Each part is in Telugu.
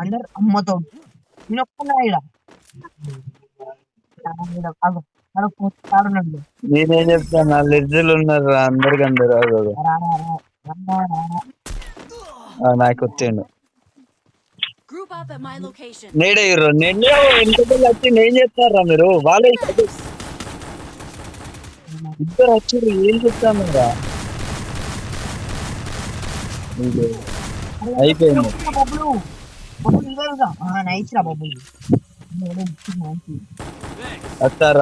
అందరు అమ్మతో నేను ఒక్కనే ఈడ ఆడున్నాడు. నేనేం చెప్తాను, లెజ్జలు ఉన్నారు రా అందరికి అందరు. రా రా రా రా రా రా. నాకు వచ్చాను Group up at my location. నేడే ఇర్రు నేను ఇంటికి వచ్చి నేను చేస్తారా మీరు వాళ్ళే Thanks. ఇద్దరు వచ్చారు ఏం చెప్తాను రా. అయిపోయింది. బబ్బులు బబ్బులు ఇవ్వరుగా నైస్ రా బబ్బులు.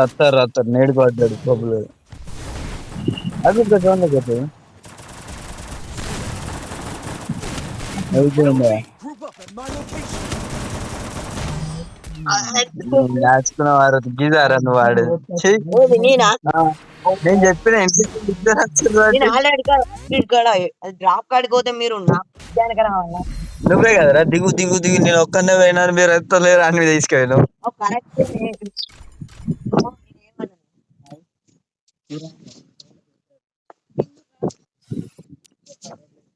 వస్తారు నేడు పడ్డాడు బొబ్బులు. అది చూడండి కదా అయిపోయిందా నేర్చుకున్న వారు గీదారా నువ్వు వాడు. నేను చెప్పిన ఇంటికి ఇద్దరు డ్రాప్ కాడికి పోతే మీరు నువ్వే కదరా దిగు దిగు దిగు నేను ఒక్కనే పోయినాను మీరు ఎత్తలేరు అని తీసుకెళ్ళాను.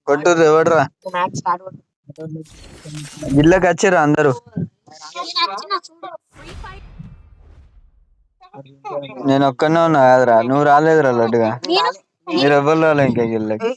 కొట్టుర్రు ఎవడరా ఇళ్ళకి వచ్చిర్రు అందరూ. నేను ఒక్కనే ఉన్నా కదరా నువ్వు రాలేదురా లడ్డుగా. మీరు ఎవ్వరు రాలే ఇంకా గిళ్ళకి.